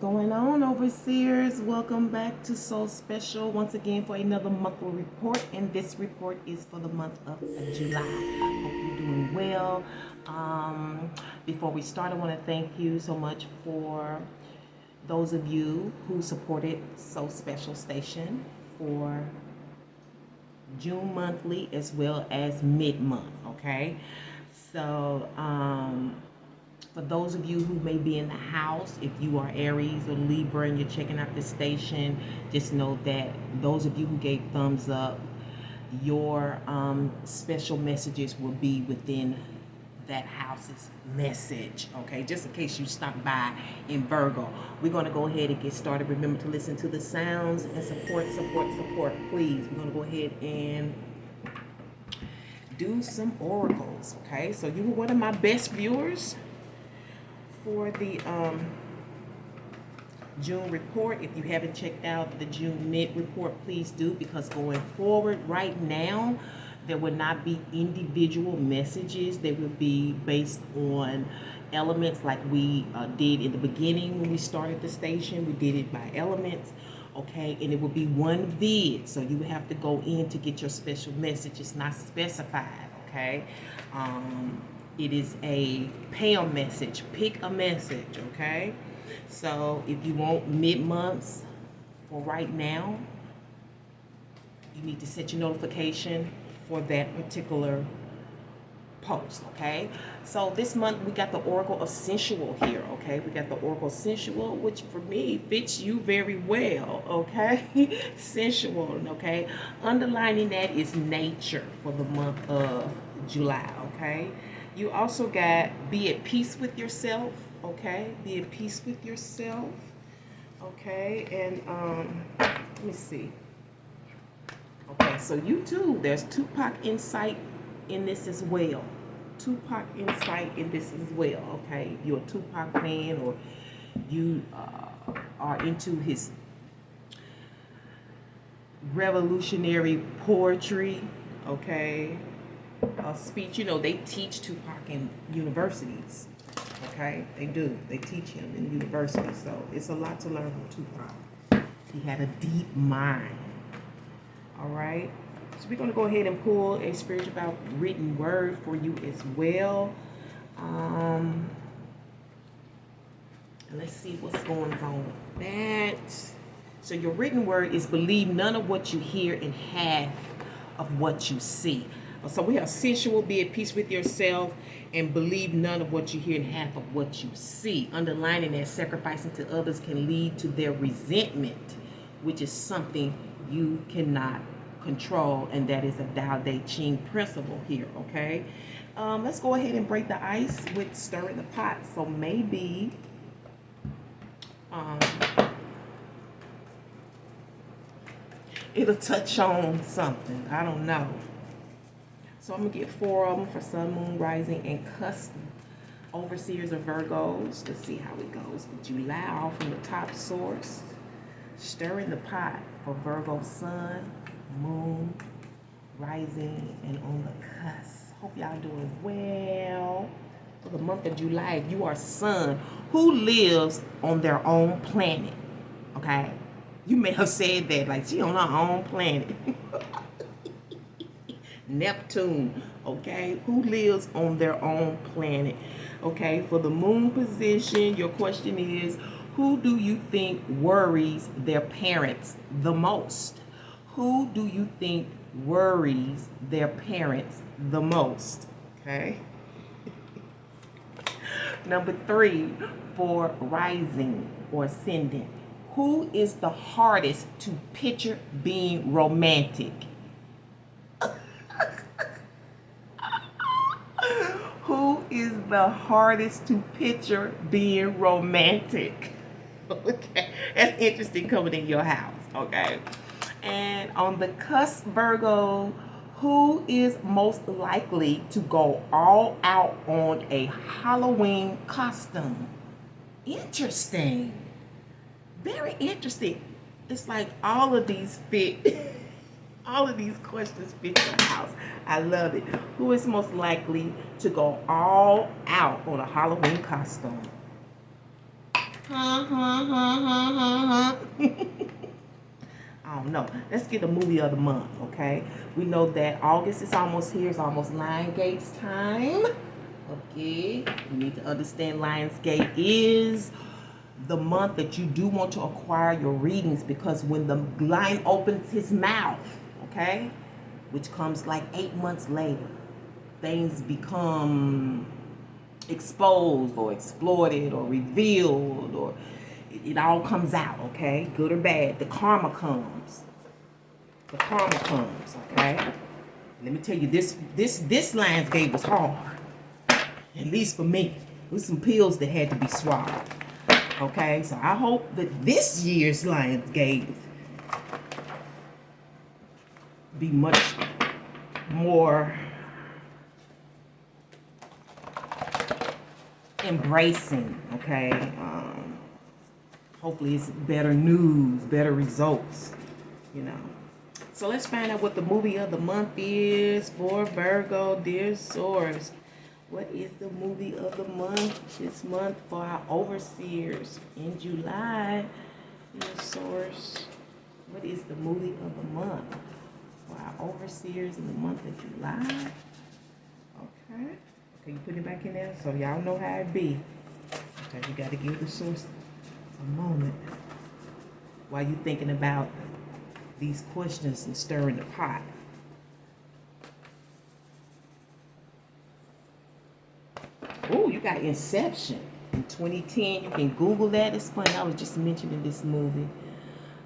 going on, overseers? Welcome back to Soul Special once again for another monthly report, and this report is for the month of July. Hope you're doing well. Before we start, I want to thank you so much for those of you who supported Soul Special Station for June monthly as well as mid-month. Okay, so for those of you who may be in the house, if you are Aries or Libra and you're checking out the station, just know that those of you who gave thumbs up, your special messages will be within that house's message. Okay, just in case you stop by in Virgo. We're going to go ahead and get started. Remember to listen to the sounds and support, please. We're going to go ahead and do some oracles. Okay, so you were one of my best viewers for the June report. If you haven't checked out the June mid report, please do, because going forward right now there will not be individual messages. They will be based on elements like we did in the beginning when we started the station. We did it by elements. Okay, and it will be one vid, so you have to go in to get your special message. It's not specified. Okay, it is a PAM message. Pick a message. Okay, so if you want mid-months for right now, you need to set your notification for that particular post. Okay, so this month we got the Oracle of Sensual here. Okay, we got the Oracle Sensual, which for me fits you very well. Okay, sensual. Okay, underlining that is nature for the month of July. Okay, you also got be at peace with yourself. Okay, be at peace with yourself. Okay, and let me see. Okay, so you too, there's Tupac insight in this as well. Tupac insight in this as well. Okay, if you're a Tupac fan or you are into his revolutionary poetry, okay, speech. You know, they teach Tupac in universities. Okay, they do. They teach him in university, so it's a lot to learn from Tupac. He had a deep mind. All right, so we're going to go ahead and pull a spiritual written word for you as well. And let's see what's going on with that. So your written word is believe none of what you hear and half of what you see. So we have sensual, be at peace with yourself, and believe none of what you hear and half of what you see. Underlining that sacrificing to others can lead to their resentment, which is something you cannot control, and that is a Tao Te Ching principle here. Okay, let's go ahead and break the ice with stirring the pot. So maybe it'll touch on something. I don't know. So I'm gonna get 4 of them for Sun, Moon, Rising, and cusp overseers of Virgos. Let's see how it goes. July from the top source. Stirring the pot for Virgo Sun, Moon, Rising, and on the cusp. Hope y'all doing well. For the month of July, if you are Sun, who lives on their own planet? Okay, you may have said that like she on her own planet. Neptune, okay, who lives on their own planet? Okay, for the moon position, your question is, who do you think worries their parents the most? Who do you think worries their parents the most? Okay. Number 3, for rising or ascendant, who is the hardest to picture being romantic? Who is the hardest to picture being romantic? Okay, that's interesting coming in your house. Okay, and on the cusp, Virgo, who is most likely to go all out on a Halloween costume? Interesting, very interesting. It's like all of these fit. All of these questions fit your house. I love it. Who is most likely to go all out on a Halloween costume? I don't know. Let's get the movie of the month, okay? We know that August is almost here. It's almost Lionsgate's time. Okay, you need to understand Lionsgate is the month that you do want to acquire your readings, because when the lion opens his mouth, okay, which comes like 8 months later, things become exposed or exploited or revealed, or it all comes out, okay, good or bad. The karma comes. The karma comes, okay. Let me tell you, this Lionsgate was hard. At least for me. It was some pills that had to be swallowed. Okay, so I hope that this year's Lionsgate be much more embracing, okay? Hopefully it's better news, better results, you know. So let's find out what the movie of the month is for Virgo, dear source. What is the movie of the month this month for our overseers in July, dear source? What is the movie of the month for our overseers in the month of July? Okay. Okay, you put it back in there so y'all know how it be. Sometimes you got to give the source a moment while you're thinking about these questions and stirring the pot. Oh, you got Inception in 2010. You can Google that. It's funny. I was just mentioning this movie.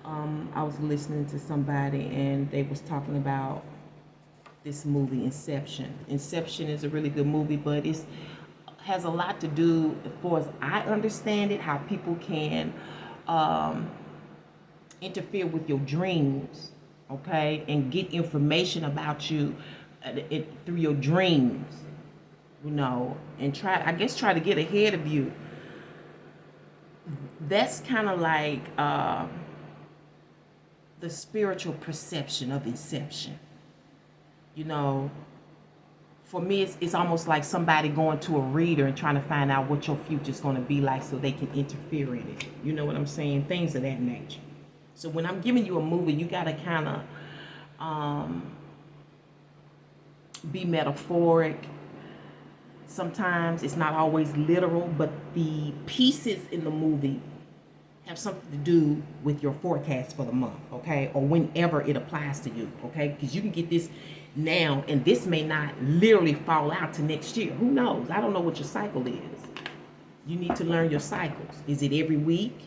I was listening to somebody and they was talking about this movie, Inception. Inception is a really good movie, but it has a lot to do, as far as I understand it, how people can interfere with your dreams, okay, and get information about you through your dreams, you know, and try to get ahead of you. That's kind of like the spiritual perception of Inception. You know, for me, it's almost like somebody going to a reader and trying to find out what your future's going to be like so they can interfere in it. You know what I'm saying? Things of that nature. So when I'm giving you a movie, you got to kind of be metaphoric. Sometimes it's not always literal, but the pieces in the movie have something to do with your forecast for the month, okay? Or whenever it applies to you, okay? Because you can get this now, and this may not literally fall out to next year. Who knows? I don't know what your cycle is. You need to learn your cycles. Is it every week?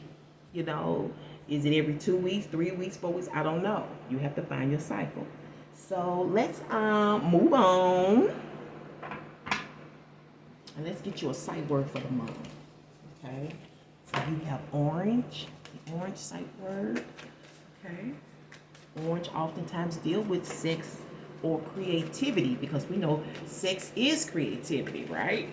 You know, is it every 2 weeks, 3 weeks, 4 weeks? I don't know. You have to find your cycle. So let's move on. And let's get you a sight word for the month, okay? So you have orange, the orange sight word, okay? Orange oftentimes deal with sex or creativity, because we know sex is creativity, right?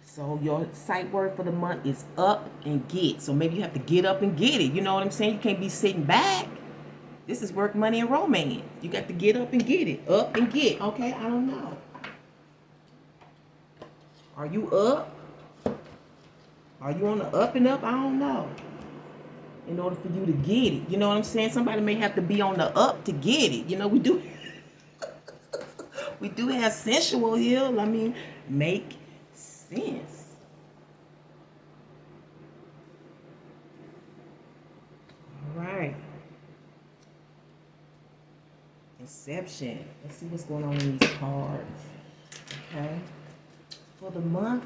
So your sight word for the month is up and get. So maybe you have to get up and get it. You know what I'm saying? You can't be sitting back. This is work, money, and romance. You got to get up and get it. Up and get. Okay, I don't know. Are you up? Are you on the up and up? I don't know. In order for you to get it. You know what I'm saying? Somebody may have to be on the up to get it. You know, we do we do have sensual here. I mean, make sense. All right. Inception. Let's see what's going on in these cards. Okay. For the month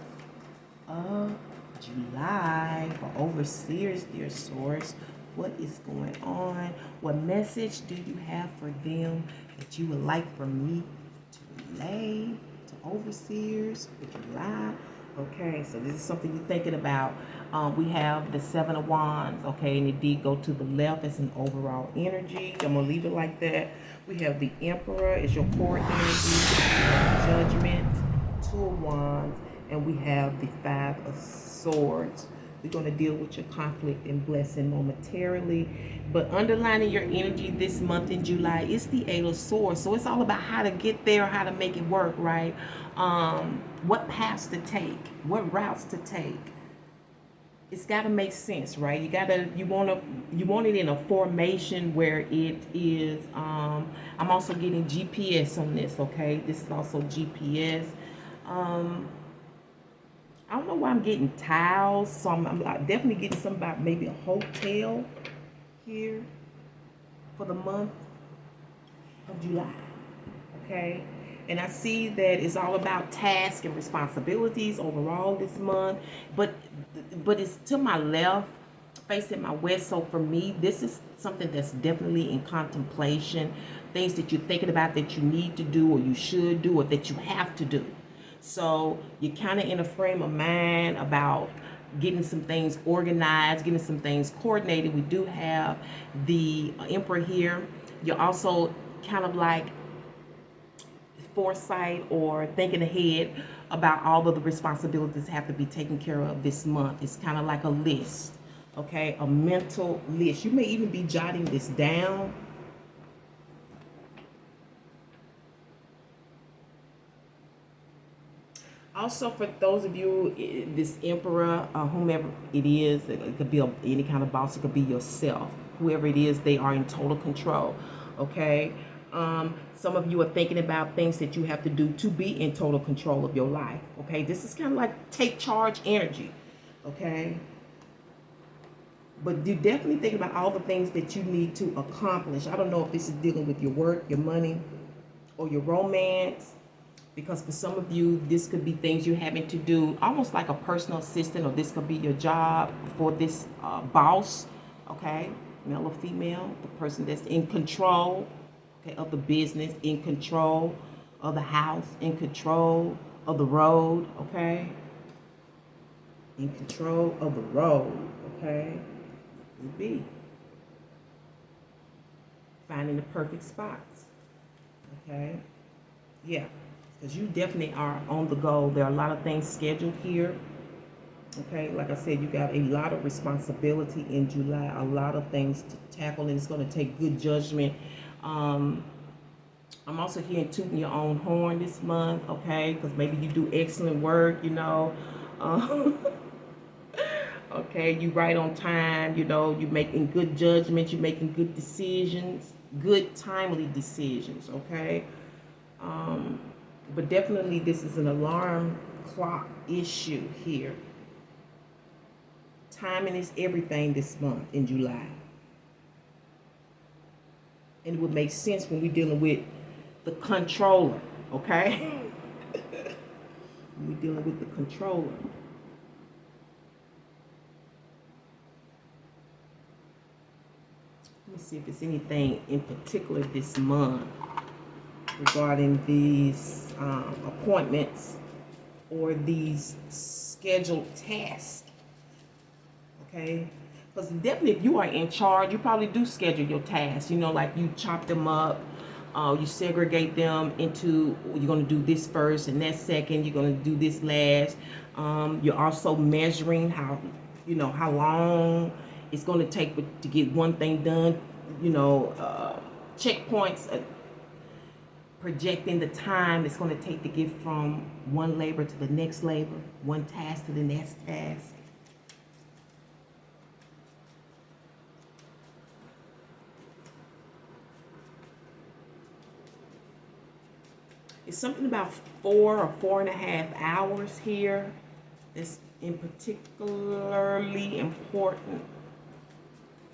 of July, for overseers, dear source, what is going on? What message do you have for them that you would like for me to relay to overseers for July? Okay, so this is something you're thinking about. We have the Seven of Wands, okay, and it did go to the left as an overall energy. I'm going to leave it like that. We have the Emperor as your core energy, Judgment, Two of Wands, and we have the Five of Swords We're going to deal with your conflict and blessing momentarily. But underlining your energy this month in July is the Eight of Swords. So it's all about how to get there, how to make it work, right? What paths to take, what routes to take. It's got to make sense, right? You want it in a formation where it is. I'm also getting GPS on this. Okay, this is also GPS. I don't know why I'm getting tiles, so I'm definitely getting something about maybe a hotel here for the month of July. Okay, and I see that it's all about tasks and responsibilities overall this month, but it's to my left, facing my west. So for me, this is something that's definitely in contemplation, things that you're thinking about that you need to do or you should do or that you have to do. So you're kind of in a frame of mind about getting some things organized, getting some things coordinated. We do have the Emperor here. You're also kind of like foresight or thinking ahead about all of the responsibilities that have to be taken care of this month. It's kind of like a list, okay? A mental list. You may even be jotting this down. Also, for those of you, this Emperor, whomever it is, it could be any kind of boss, it could be yourself. Whoever it is, they are in total control, okay? Some of you are thinking about things that you have to do to be in total control of your life, okay? This is kind of like take charge energy, okay? But you definitely think about all the things that you need to accomplish. I don't know if this is dealing with your work, your money, or your romance. Because for some of you, this could be things you're having to do, almost like a personal assistant, or this could be your job for this boss, okay, male or female, the person that's in control, okay, of the business, in control of the house, in control of the road, okay, in control of the road, okay, could be finding the perfect spots, okay, yeah. Because you definitely are on the go. There are a lot of things scheduled here. Okay, like I said, you got a lot of responsibility in July, a lot of things to tackle, and it's going to take good judgment. I'm also hearing tooting your own horn this month, okay, because maybe you do excellent work, you know. Okay, you right on time, you know, you're making good judgments, you're making good decisions, good timely decisions, okay. But definitely this is an alarm clock issue here. Timing is everything this month in July. And it would make sense when we're dealing with the controller, okay? We're dealing with the controller. Let me see if there's anything in particular this month regarding these appointments or these scheduled tasks, okay? Because definitely if you are in charge, you probably do schedule your tasks, you know, like you chop them up, you segregate them into, you're going to do this first and that second, you're going to do this last. You're also measuring how, you know, how long it's going to take to get one thing done, you know, checkpoints, projecting the time it's going to take to get from one labor to the next labor, one task to the next task. It's something about 4 or 4.5 hours here that's in particularly important.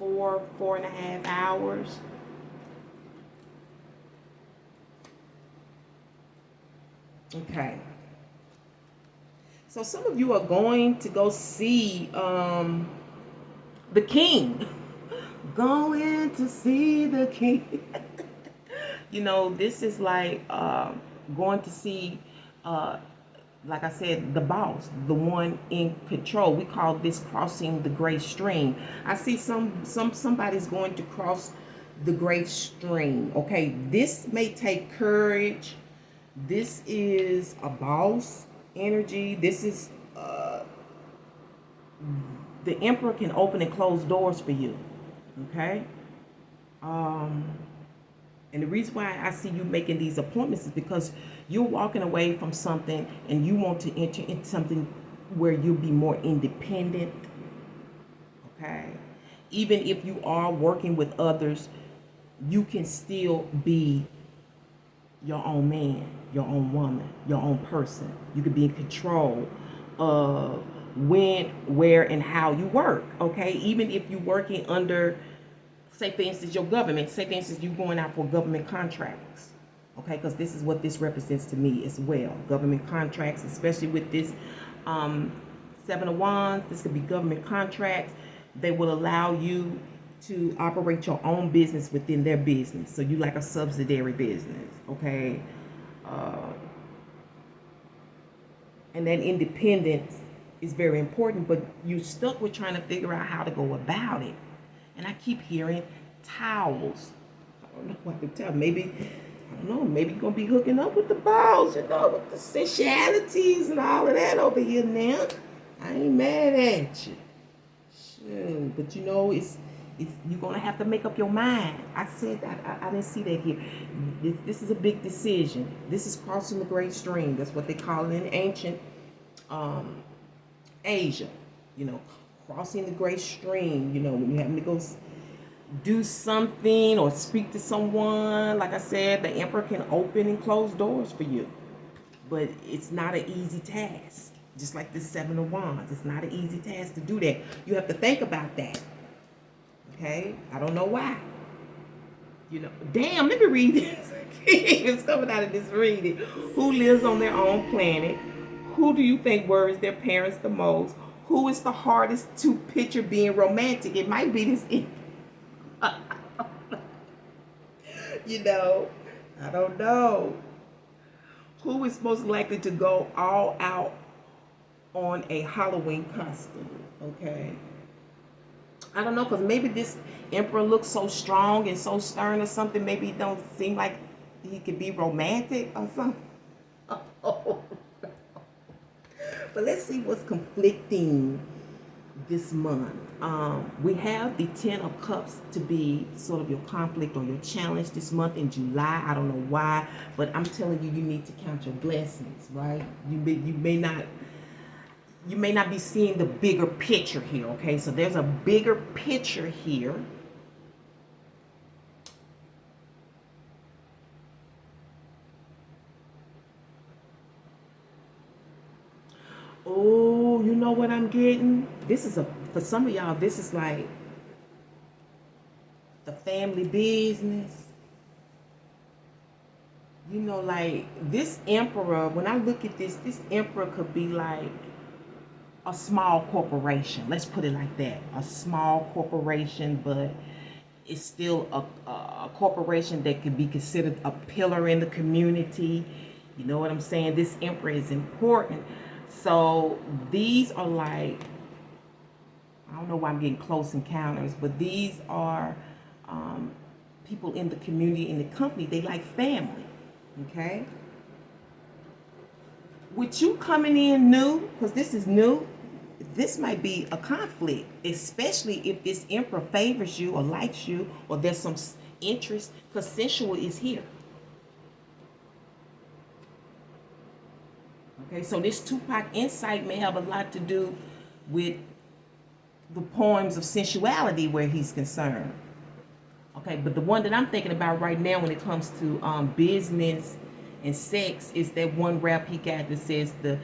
4.5 hours. Okay. So some of you are going to go see the king. Going to see the king. You know, this is like going to see, like I said, the boss, the one in control. We call this crossing the great stream. I see somebody's going to cross the great stream. Okay, this may take courage. This is a boss energy. This is the emperor can open and close doors for you. Okay? And the reason why I see you making these appointments is because you're walking away from something and you want to enter into something where you'll be more independent. Okay? Even if you are working with others, you can still be your own man, your own woman, your own person. You can be in control of when, where, and how you work. Okay? Even if you're working under, say for instance, your government, say for instance, you going out for government contracts, okay, because this is what this represents to me as well. Government contracts, especially with this Seven of Wands, this could be government contracts. They will allow you to operate your own business within their business. So you like a subsidiary business, okay? And that independence is very important, but you're stuck with trying to figure out how to go about it. And I keep hearing towels. I don't know what to tell. Maybe, I don't know, maybe you're going to be hooking up with the balls, with the sensualities and all of that over here now. I ain't mad at you. Shoot. But it's you're going to have to make up your mind. I said, I didn't see that here. This is a big decision. This is crossing the great stream. That's what they call it in ancient Asia. Crossing the great stream, when you're having to go do something or speak to someone. Like I said, the emperor can open and close doors for you. But it's not an easy task. Just like the Seven of Wands. It's not an easy task to do that. You have to think about that. Okay? I don't know why. Damn, let me read this. It's coming out of this reading. Who lives on their own planet? Who do you think worries their parents the most? Who is the hardest to picture being romantic? It might be this. I don't know. Who is most likely to go all out on a Halloween costume? Okay. I don't know, because maybe this emperor looks so strong and so stern or something. Maybe it don't seem like he could be romantic or something. Oh. But let's see what's conflicting this month. We have the Ten of Cups to be sort of your conflict or your challenge this month in July. I don't know why, but I'm telling you, you need to count your blessings, right? You may not be seeing the bigger picture here, okay? So there's a bigger picture here. Oh, you know what I'm getting? For some of y'all, this is like the family business. Like this emperor, when I look at this emperor could be like a small corporation. Let's put it like that. A small corporation, but it's still a corporation that could be considered a pillar in the community. You know what I'm saying? This emperor is important. So these are like, I don't know why I'm getting close encounters, but these are people in the community, in the company. They like family, okay? With you coming in new, because this is new, this might be a conflict, especially if this emperor favors you or likes you, or there's some interest, because sensual is here. Okay, so this Tupac insight may have a lot to do with the poems of sensuality where he's concerned. Okay, but the one that I'm thinking about right now when it comes to business and sex is that one rap he got that says the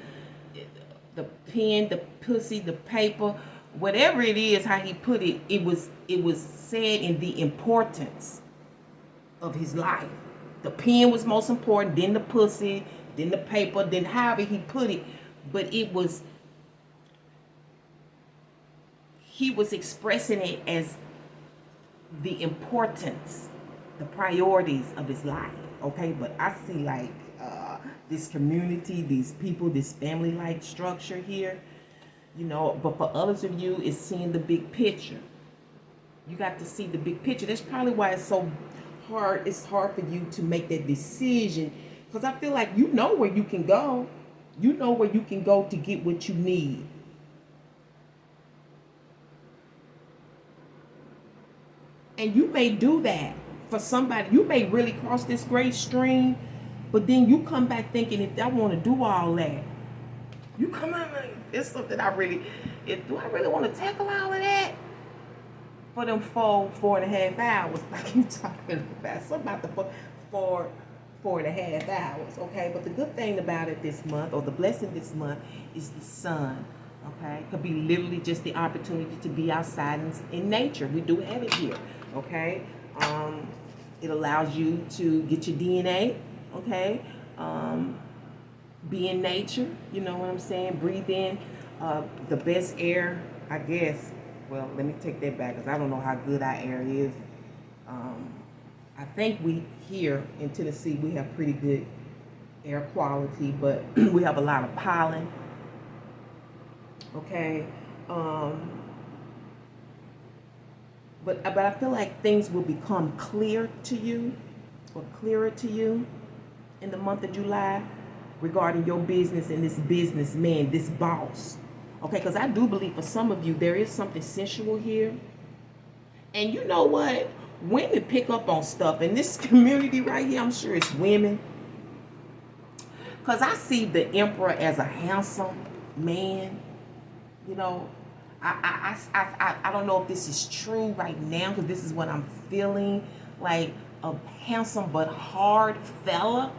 pen, the pussy, the paper, whatever it is, how he put it, it was said in the importance of his life. The pen was most important, then the pussy, then the paper, then however he put it, but he was expressing it as the importance, the priorities of his life, okay? But I see like this community, these people, this family-like structure here, but for others of you, it's seeing the big picture. You got to see the big picture. That's probably why it's so hard. It's hard for you to make that decision, because I feel like you know where you can go. You know where you can go to get what you need. And you may do that for somebody. You may really cross this great stream, but then you come back thinking, if I want to do all that, you come out like, it's something do I really want to tackle all of that? For them 4.5 hours, like you talking about, something about the 4.5 hours, okay? But the good thing about it this month, or the blessing this month, is the sun, okay? It could be literally just the opportunity to be outside in nature. We do have it here, okay? It allows you to get your DNA, okay? Be in nature, you know what I'm saying? Breathe in the best air, I guess. Well, let me take that back because I don't know how good our air is. I think we here in Tennessee, we have pretty good air quality, but we have a lot of pollen. Okay. But I feel like things will become clear to you, or clearer to you in the month of July regarding your business and this businessman, this boss. Okay, because I do believe for some of you, there is something sensual here. And you know what? Women pick up on stuff. In this community right here, I'm sure it's women. Because I see the emperor as a handsome man. You know, I don't know if this is true right now, because this is what I'm feeling. Like a handsome but hard fella.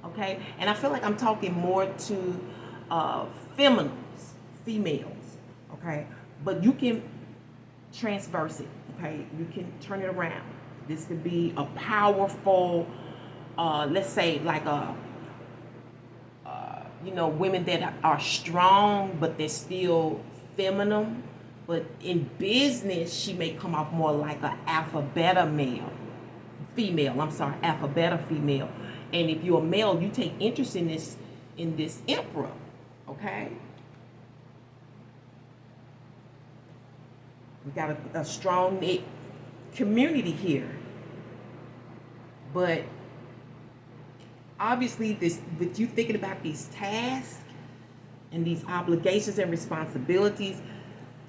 Okay? And I feel like I'm talking more to females, okay? But you can transverse it, okay? You can turn it around. This could be a powerful, let's say like women that are strong, but they're still feminine. But in business, she may come off more like an alpha beta female. And if you're a male, you take interest in this emperor, okay? We got a strong knit community here. But obviously, with you thinking about these tasks and these obligations and responsibilities,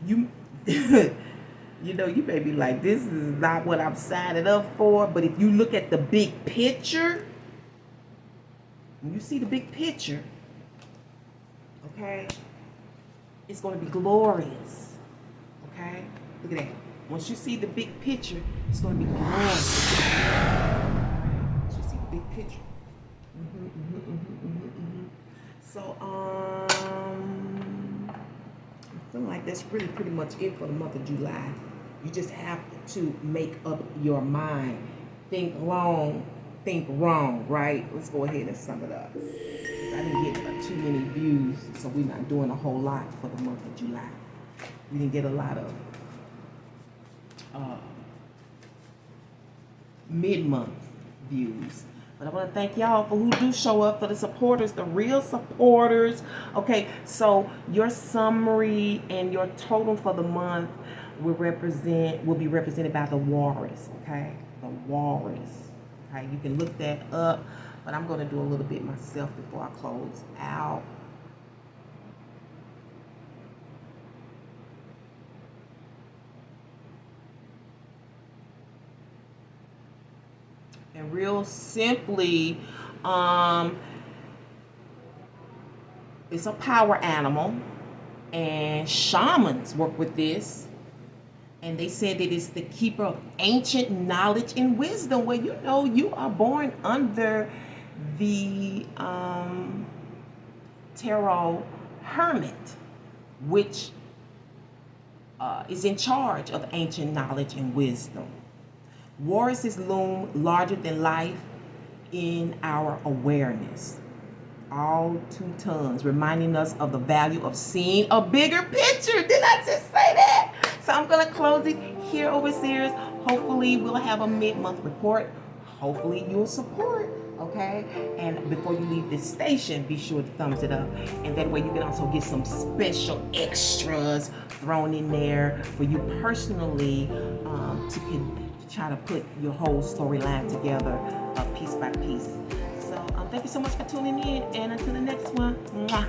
you you may be like, this is not what I'm signing up for. But if you look at the big picture, when you see the big picture, okay, it's going to be glorious. Okay? Look at that. Once you see the big picture, it's going to be glorious. Once you see the big picture. So, I'm feeling like that's really pretty much it for the month of July. You just have to make up your mind. Think long, think wrong, right? Let's go ahead and sum it up. I didn't get too many views, so we're not doing a whole lot for the month of July. We didn't get a lot of mid-month views. But I want to thank y'all for who do show up, for the supporters, the real supporters. Okay, so your summary and your total for the month will be represented by the walrus. Okay, the walrus. Okay, you can look that up, but I'm going to do a little bit myself before I close out. And real simply, it's a power animal, and shamans work with this. And they said that it's the keeper of ancient knowledge and wisdom, where you are born under the tarot hermit, which is in charge of ancient knowledge and wisdom. Walruses loom larger than life in our awareness. All 2 tons, reminding us of the value of seeing a bigger picture. Did I just say that? So I'm going to close it here, overseers. Hopefully we'll have a mid-month report. Hopefully you'll support, okay? And before you leave this station, be sure to thumbs it up. And that way you can also get some special extras thrown in there for you personally to try to put your whole storyline together piece by piece. So thank you so much for tuning in, and until the next one, mwah.